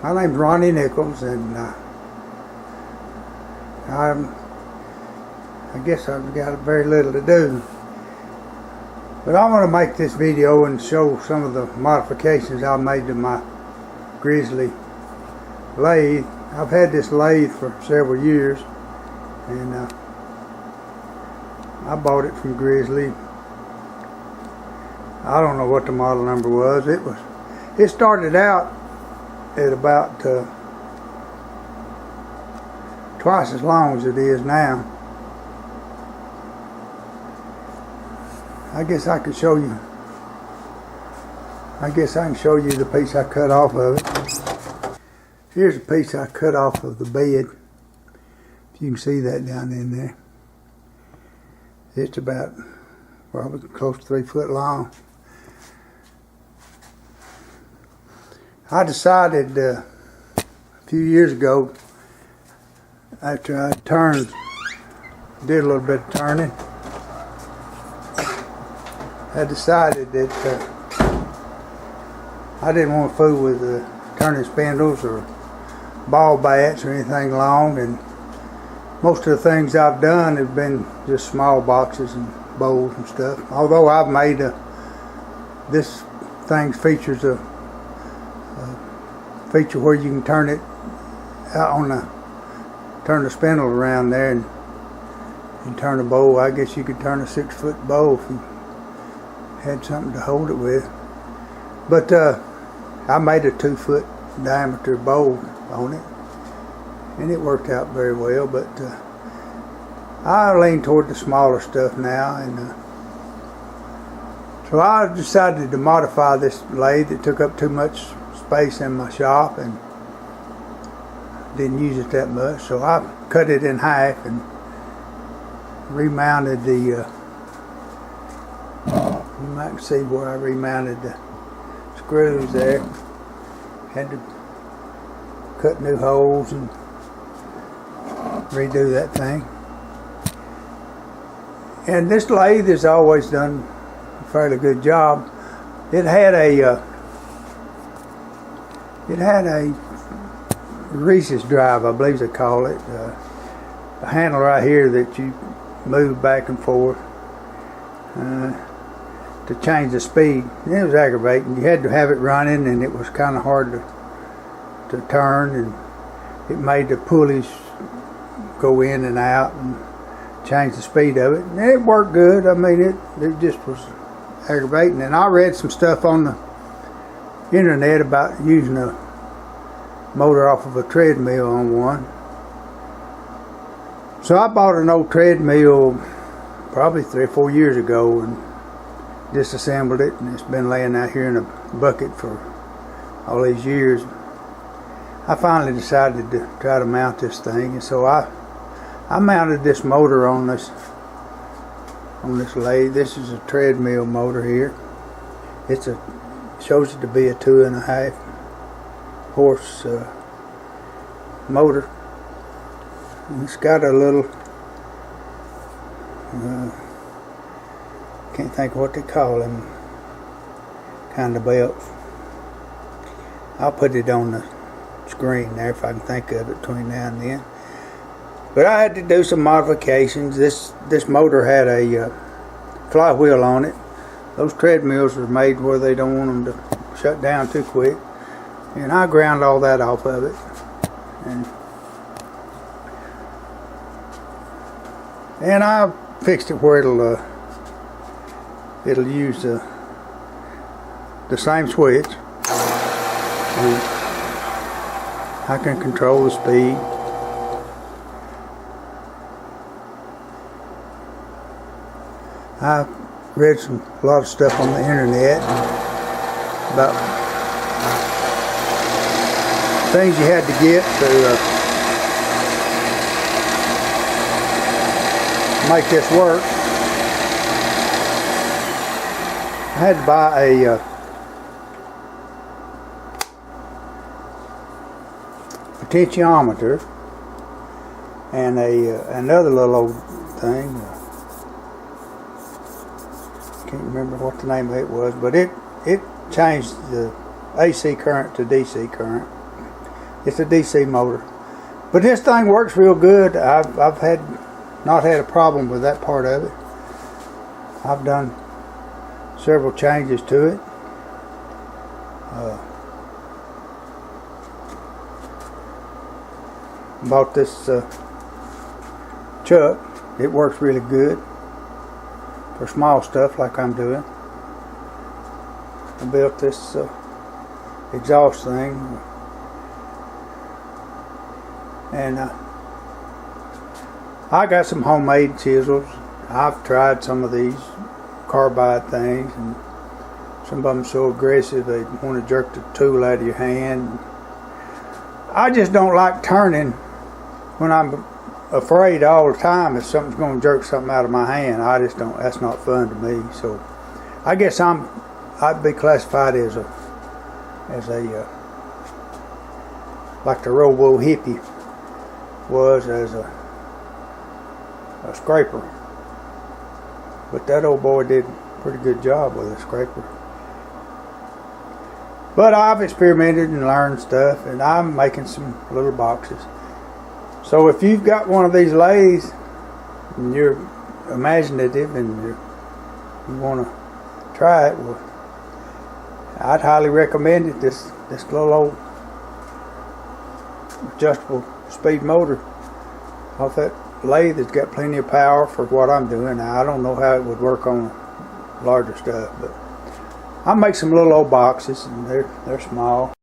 My name's Ronnie Nichols, and I guess I've got very little to do. But I want to make this video and show some of the modifications I've made to my Grizzly lathe. I've had this lathe for several years, and I bought it from Grizzly. I don't know what the model number was. It started out at about twice as long as it is now. I guess I can show you. I guess I can show you the piece I cut off of it. Here's a piece I cut off of the bed. If you can see that down in there. It's about probably close to 3 foot long. I decided a few years ago, after I did a little bit of turning, I decided that I didn't want to fool with turning spindles or ball bats or anything long, and most of the things I've done have been just small boxes and bowls and stuff. Although I've made this thing features a feature where you can turn it out on turn the spindle around there and turn a bowl. I guess you could turn a 6-foot bowl if you had something to hold it with. But I made a 2-foot diameter bowl on it, and it worked out very well. But I lean toward the smaller stuff now, and so I decided to modify this lathe that took up too much space in my shop and didn't use it that much. So I cut it in half and remounted the you might see where I remounted the screws there. Had to cut new holes and redo that thing. And this lathe has always done a fairly good job. It had a Reese's drive, I believe they call it. A handle right here that you move back and forth to change the speed. It was aggravating. You had to have it running, and it was kind of hard to turn, and it made the pulleys go in and out and change the speed of it. And it worked good. I mean, it just was aggravating. And I read some stuff on the internet about using a motor off of a treadmill on one. So I bought an old treadmill probably 3 or 4 years ago and disassembled it, and it's been laying out here in a bucket for all these years. I finally decided to try to mount this thing, and so I mounted this motor on this lathe. This is a treadmill motor here. Shows it to be a 2.5 horse motor. And it's got a little can't think of what they call them kind of belts. I'll put it on the screen there if I can think of it between now and then. But I had to do some modifications. This motor had a flywheel on it. Those treadmills are made where they don't want them to shut down too quick, and I ground all that off of it, and I fixed it where it'll use the same switch. I can control the speed. I read a lot of stuff on the internet about things you had to get to make this work. I had to buy a potentiometer and another little old thing. Can't remember what the name of it was, but it changed the AC current to DC current. It's a DC motor. But this thing works real good. I've not had a problem with that part of it. I've done several changes to it. Bought this chuck. It works really good for small stuff like I'm doing. I built this exhaust thing, and I got some homemade chisels. I've tried some of these carbide things, and some of them so aggressive they want to jerk the tool out of your hand. I just don't like turning when I'm afraid all the time if something's going to jerk something out of my hand. I just don't. That's not fun to me. So I guess I'd be classified as a like the Robo Hippie was, as a scraper. But that old boy did a pretty good job with a scraper. But I've experimented and learned stuff, and I'm making some little boxes. So if you've got one of these lathes and you're imaginative and you want to try it, well, I'd highly recommend it. This little old adjustable speed motor off that lathe has got plenty of power for what I'm doing. Now, I don't know how it would work on larger stuff, but I make some little old boxes, and they're small.